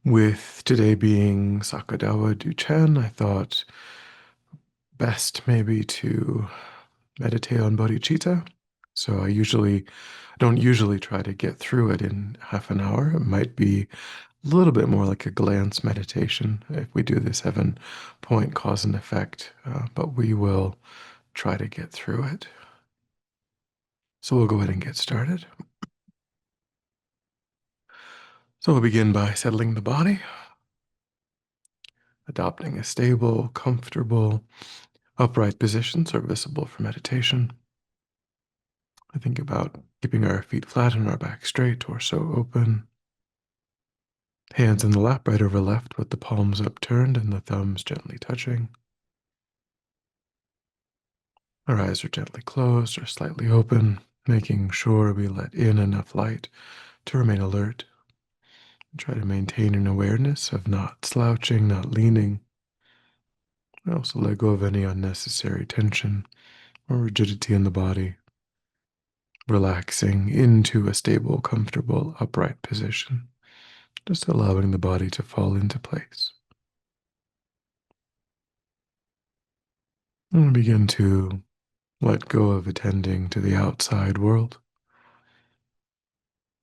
With today being Sakadawa Duchen, I thought best maybe to meditate on Bodhicitta. So I don't usually try to get through it in half an hour. It might be a little bit more like a glance meditation if we do the 7 point cause and effect, but we will try to get through it. So we'll go ahead and get started. So we'll begin by settling the body, adopting a stable, comfortable, upright position serviceable for meditation. I think about keeping our feet flat and our back straight, torso open. Hands in the lap, right over left, with the palms upturned and the thumbs gently touching. Our eyes are gently closed or slightly open, making sure we let in enough light to remain alert. Try to maintain an awareness of not slouching, not leaning. Also let go of any unnecessary tension or rigidity in the body, relaxing into a stable, comfortable, upright position, just allowing the body to fall into place. And begin to let go of attending to the outside world,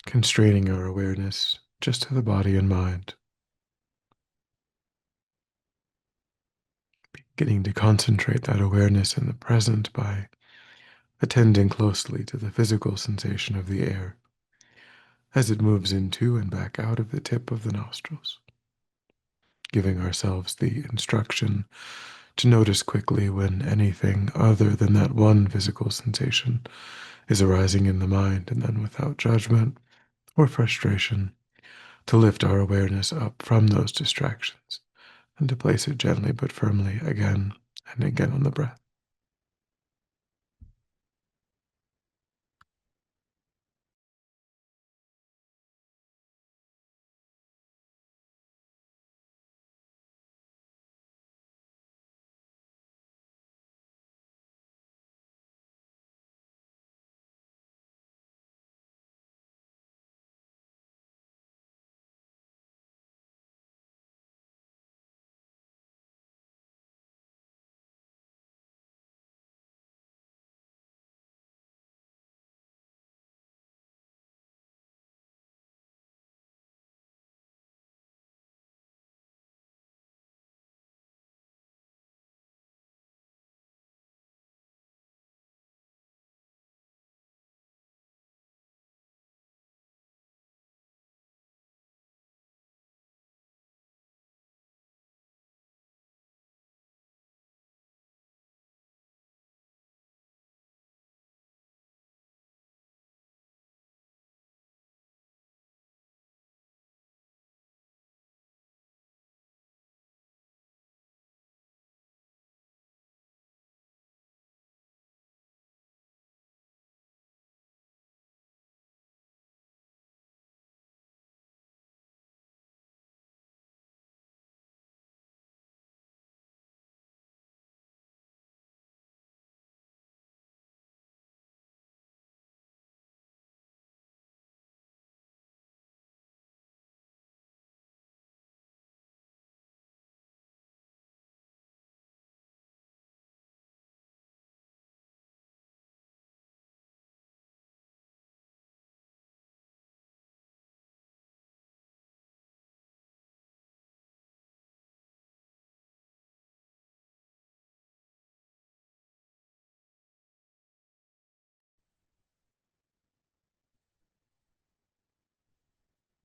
constraining our awareness just to the body and mind, beginning to concentrate that awareness in the present by attending closely to the physical sensation of the air as it moves into and back out of the tip of the nostrils, giving ourselves the instruction to notice quickly when anything other than that one physical sensation is arising in the mind, and then without judgment or frustration, to lift our awareness up from those distractions and to place it gently but firmly again and again on the breath.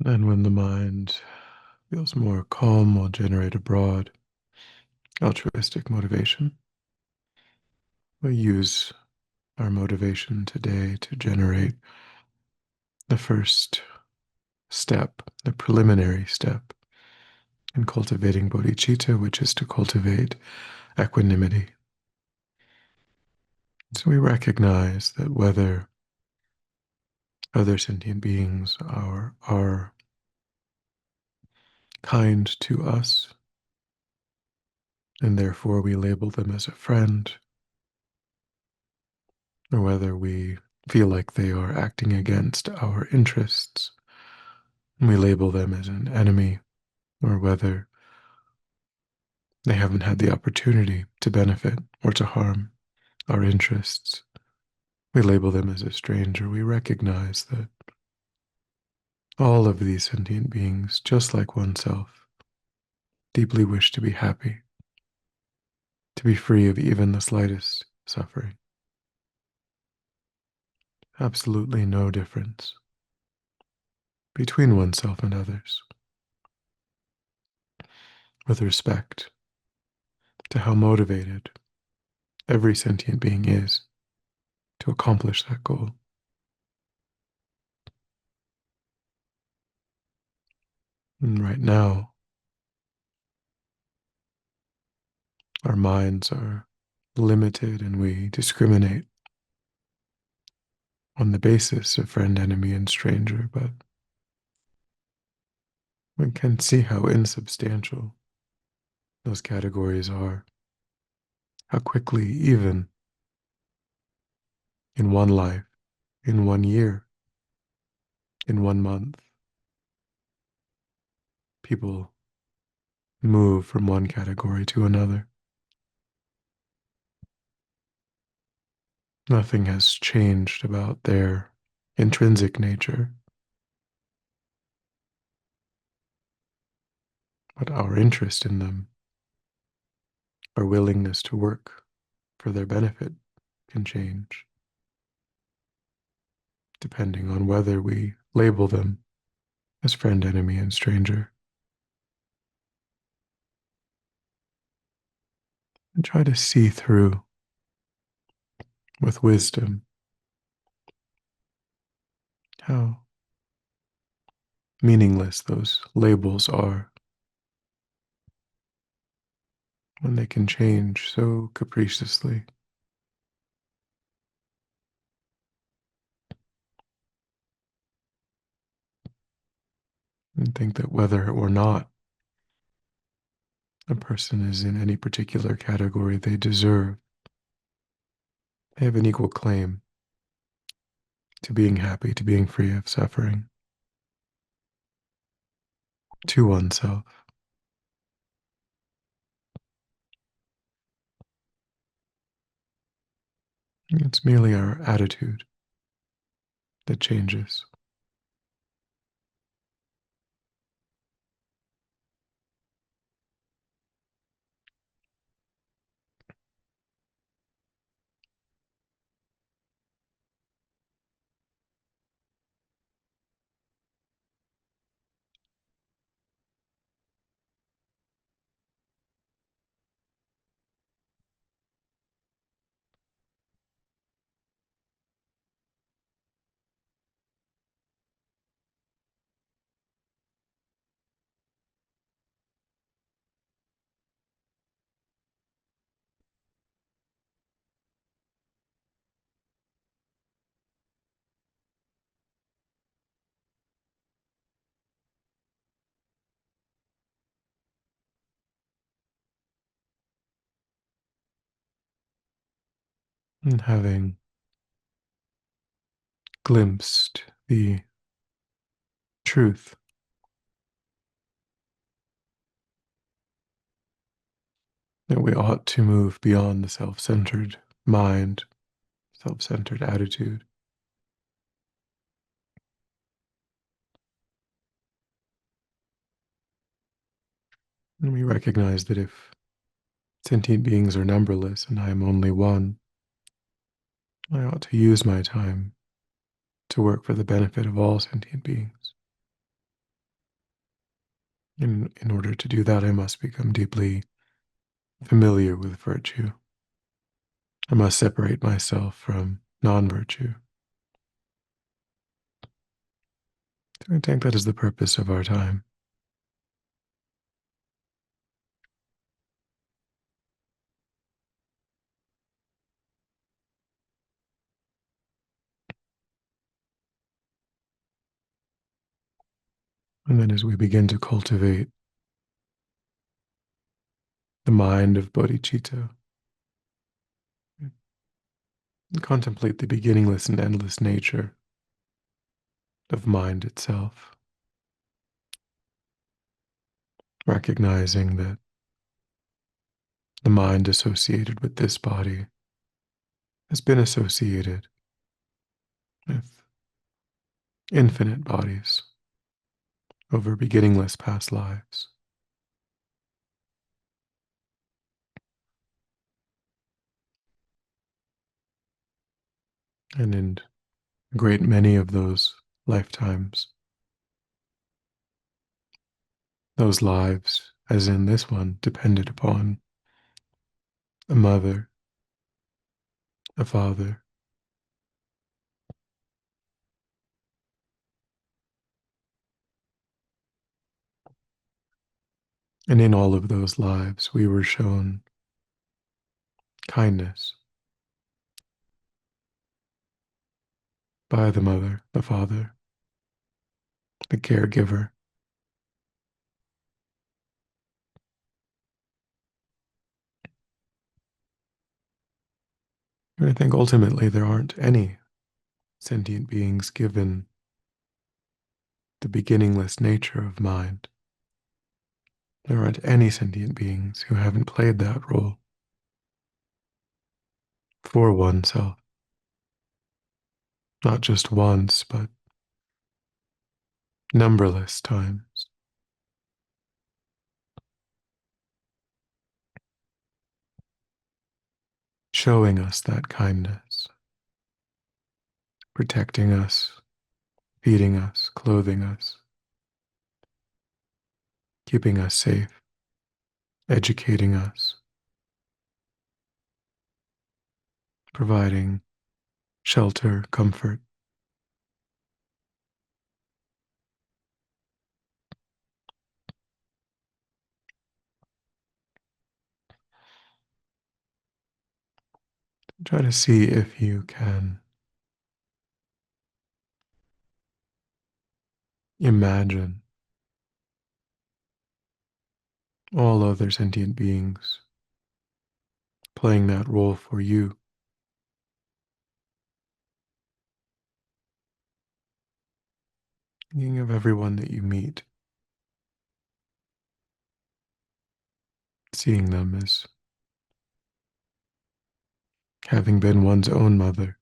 And when the mind feels more calm, we'll generate a broad altruistic motivation. We use our motivation today to generate the first step, the preliminary step in cultivating bodhicitta, which is to cultivate equanimity. So we recognize that whether other sentient beings are kind to us, and therefore we label them as a friend, or whether we feel like they are acting against our interests, and we label them as an enemy, or whether they haven't had the opportunity to benefit or to harm our interests. We label them as a stranger. We recognize that all of these sentient beings, just like oneself, deeply wish to be happy, to be free of even the slightest suffering. Absolutely no difference between oneself and others, with respect to how motivated every sentient being is to accomplish that goal. And right now, our minds are limited and we discriminate on the basis of friend, enemy, and stranger, but one can see how insubstantial those categories are, how quickly, even in one life, in 1 year, in 1 month, people move from one category to another. Nothing has changed about their intrinsic nature, but our interest in them, our willingness to work for their benefit can change, depending on whether we label them as friend, enemy, and stranger. And try to see through with wisdom how meaningless those labels are when they can change so capriciously. And think that whether or not a person is in any particular category they deserve, they have an equal claim to being happy, to being free of suffering, to oneself. It's merely our attitude that changes. And having glimpsed the truth that we ought to move beyond the self-centered mind, self-centered attitude, and we recognize that if sentient beings are numberless and I am only one, I ought to use my time to work for the benefit of all sentient beings. And in order to do that, I must become deeply familiar with virtue. I must separate myself from non-virtue. I think that is the purpose of our time. And then as we begin to cultivate the mind of Bodhicitta, and contemplate the beginningless and endless nature of mind itself, recognizing that the mind associated with this body has been associated with infinite bodies over beginningless past lives. And in a great many of those lifetimes, those lives, as in this one, depended upon a mother, a father, and in all of those lives we were shown kindness by the mother, the father, the caregiver. And I think ultimately there aren't any sentient beings given the beginningless nature of mind. There aren't any sentient beings who haven't played that role for oneself, not just once, but numberless times, showing us that kindness, protecting us, feeding us, clothing us, keeping us safe, educating us, providing shelter, comfort. Try to see if you can imagine all other sentient beings playing that role for you, thinking of everyone that you meet, seeing them as having been one's own mother,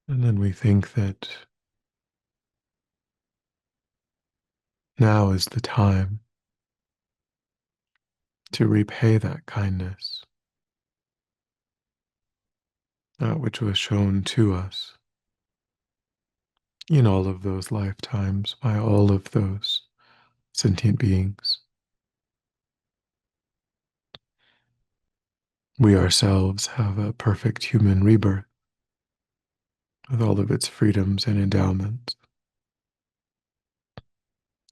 and then we think that now is the time to repay that kindness, that which was shown to us in all of those lifetimes by all of those sentient beings. We ourselves have a perfect human rebirth with all of its freedoms and endowments,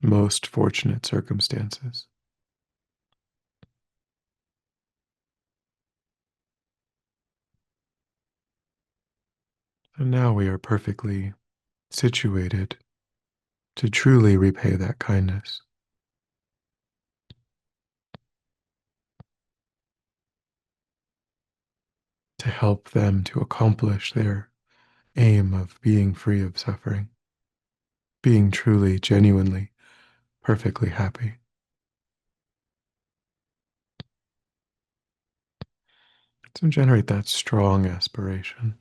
most fortunate circumstances. And now we are perfectly situated to truly repay that kindness, to help them to accomplish their aim of being free of suffering, being truly, genuinely, perfectly happy. So generate that strong aspiration.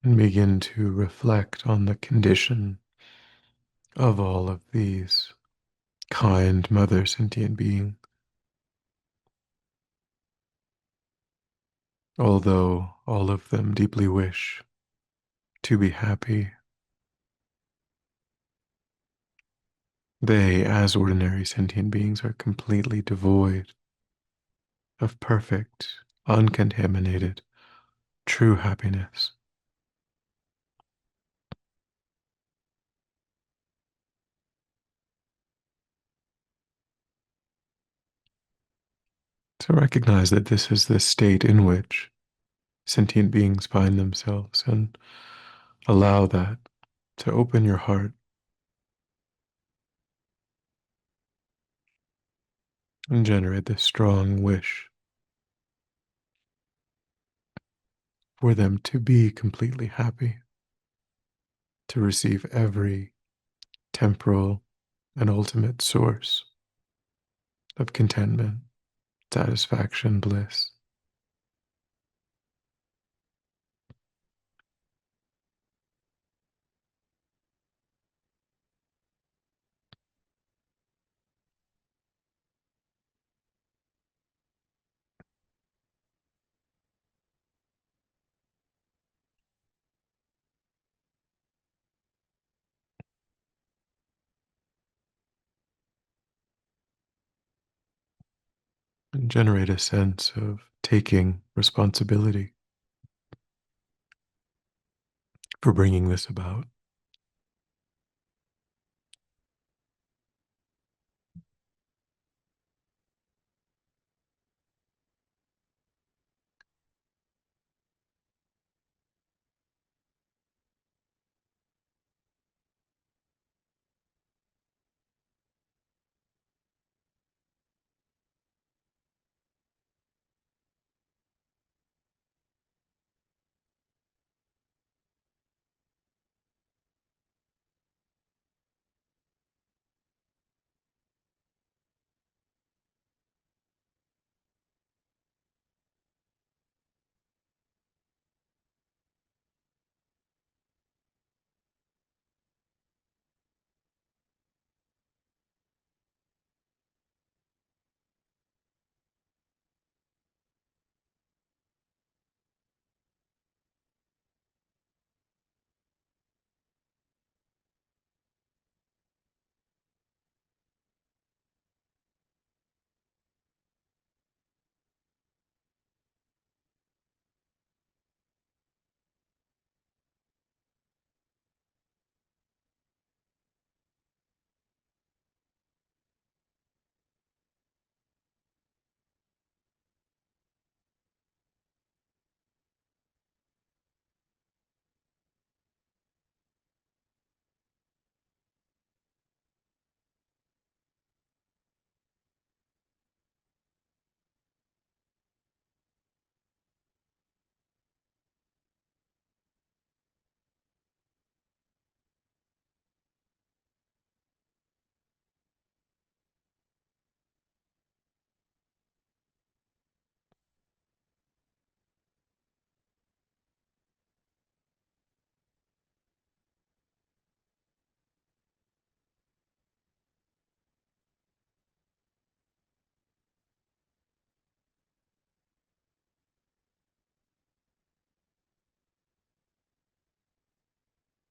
And begin to reflect on the condition of all of these kind mother sentient beings. Although all of them deeply wish to be happy, they, as ordinary sentient beings, are completely devoid of perfect, uncontaminated, true happiness. So recognize that this is the state in which sentient beings find themselves and allow that to open your heart and generate this strong wish for them to be completely happy, to receive every temporal and ultimate source of contentment, satisfaction, bliss. And generate a sense of taking responsibility for bringing this about.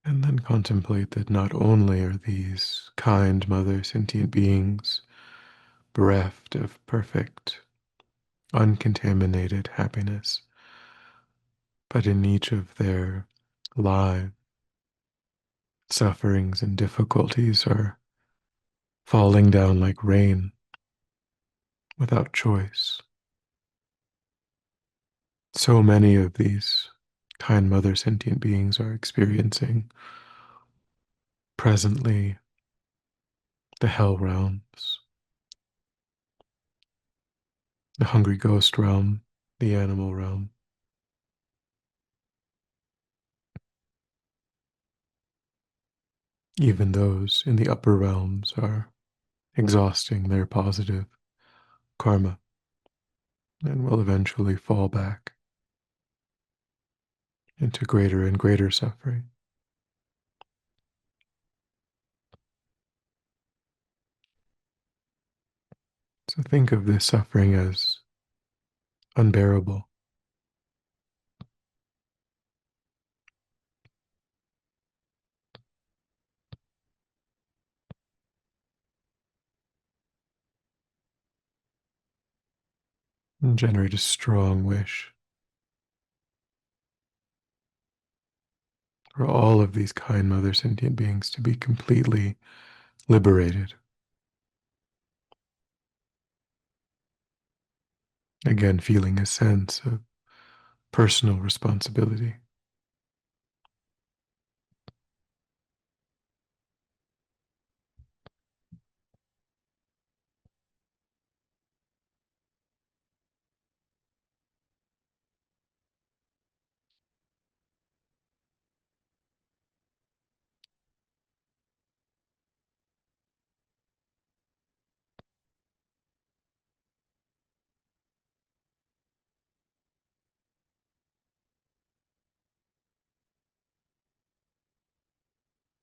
And then contemplate that not only are these kind mother sentient beings bereft of perfect, uncontaminated happiness, but in each of their lives, sufferings and difficulties are falling down like rain without choice. So many of these kind mother sentient beings are experiencing presently the hell realms, the hungry ghost realm, the animal realm. Even those in the upper realms are exhausting their positive karma and will eventually fall back into greater and greater suffering. So think of this suffering as unbearable. And generate a strong wish for all of these kind mother sentient beings to be completely liberated. Again, feeling a sense of personal responsibility.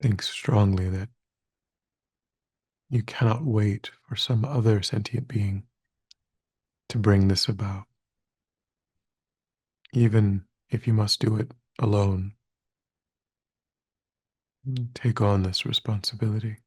Think strongly that you cannot wait for some other sentient being to bring this about, even if you must do it alone. Take on this responsibility.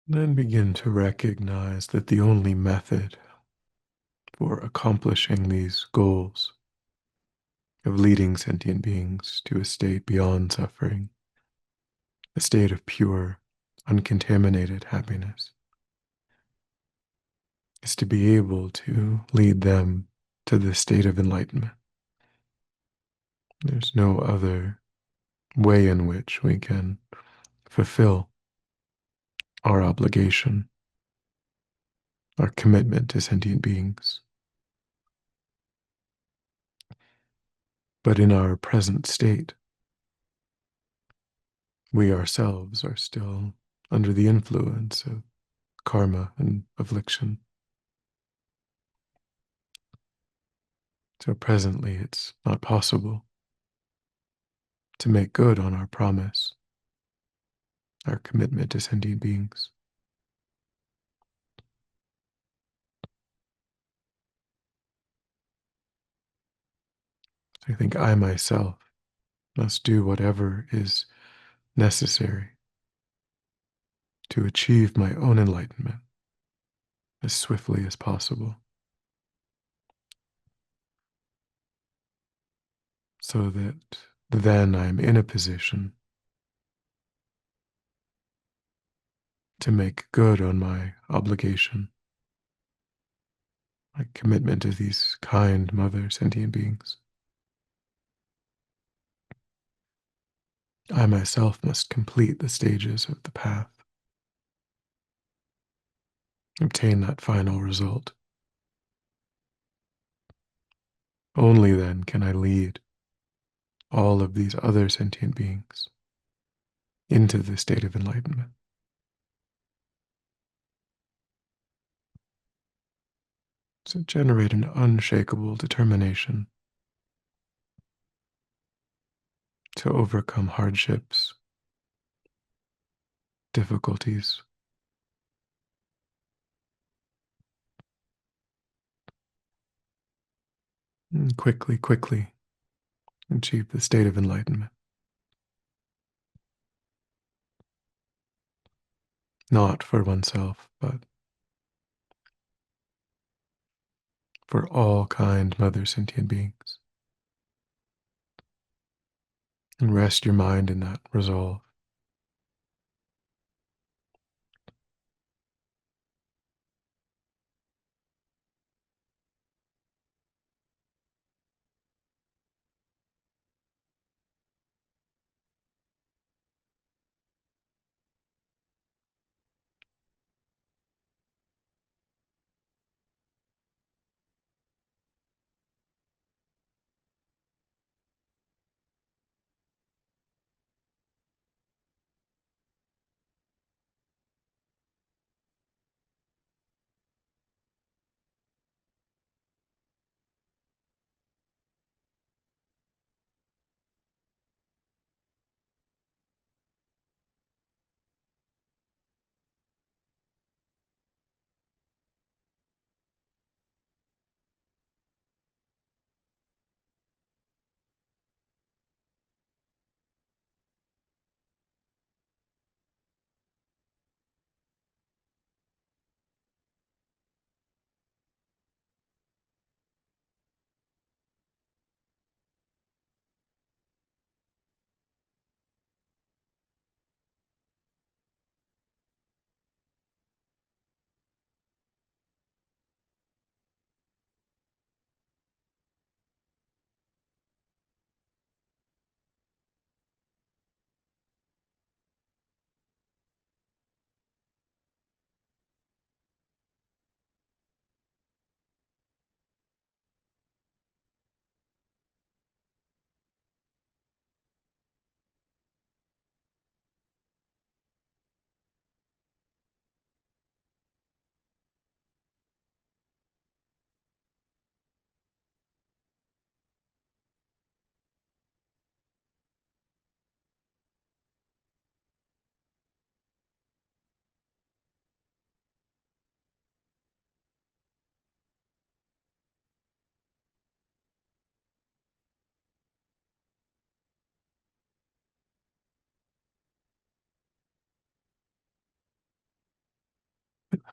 Then begin to recognize that the only method for accomplishing these goals of leading sentient beings to a state beyond suffering, a state of pure, uncontaminated happiness, is to be able to lead them to this state of enlightenment. There's no other way in which we can fulfill our obligation, our commitment to sentient beings. But in our present state, we ourselves are still under the influence of karma and affliction. So presently, it's not possible to make good on our promise, our commitment to sentient beings. I think I myself must do whatever is necessary to achieve my own enlightenment as swiftly as possible, so that then I'm in a position to make good on my obligation, my commitment to these kind mother sentient beings. I myself must complete the stages of the path, obtain that final result. Only then can I lead all of these other sentient beings into the state of enlightenment. So generate an unshakable determination to overcome hardships, difficulties, and quickly achieve the state of enlightenment. Not for oneself, but for all kind mother sentient beings. And rest your mind in that resolve.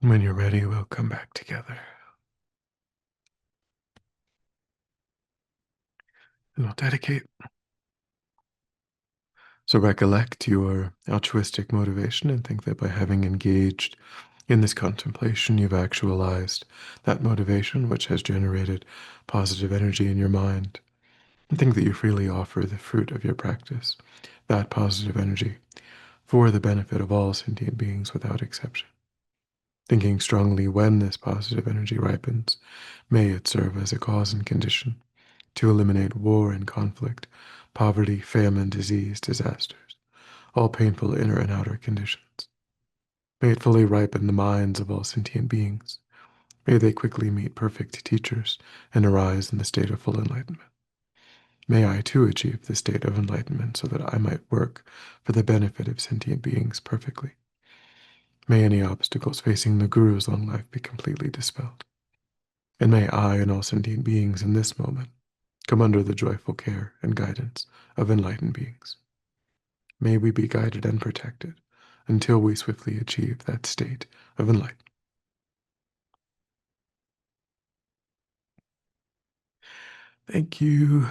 And when you're ready, we'll come back together. And we'll dedicate. So recollect your altruistic motivation and think that by having engaged in this contemplation, you've actualized that motivation, which has generated positive energy in your mind. And think that you freely offer the fruit of your practice, that positive energy, for the benefit of all sentient beings without exception. Thinking strongly when this positive energy ripens, may it serve as a cause and condition to eliminate war and conflict, poverty, famine, disease, disasters, all painful inner and outer conditions. May it fully ripen the minds of all sentient beings. May they quickly meet perfect teachers and arise in the state of full enlightenment. May I too achieve the state of enlightenment so that I might work for the benefit of sentient beings perfectly. May any obstacles facing the Guru's long life be completely dispelled. And may I and all sentient beings in this moment come under the joyful care and guidance of enlightened beings. May we be guided and protected until we swiftly achieve that state of enlightenment. Thank you.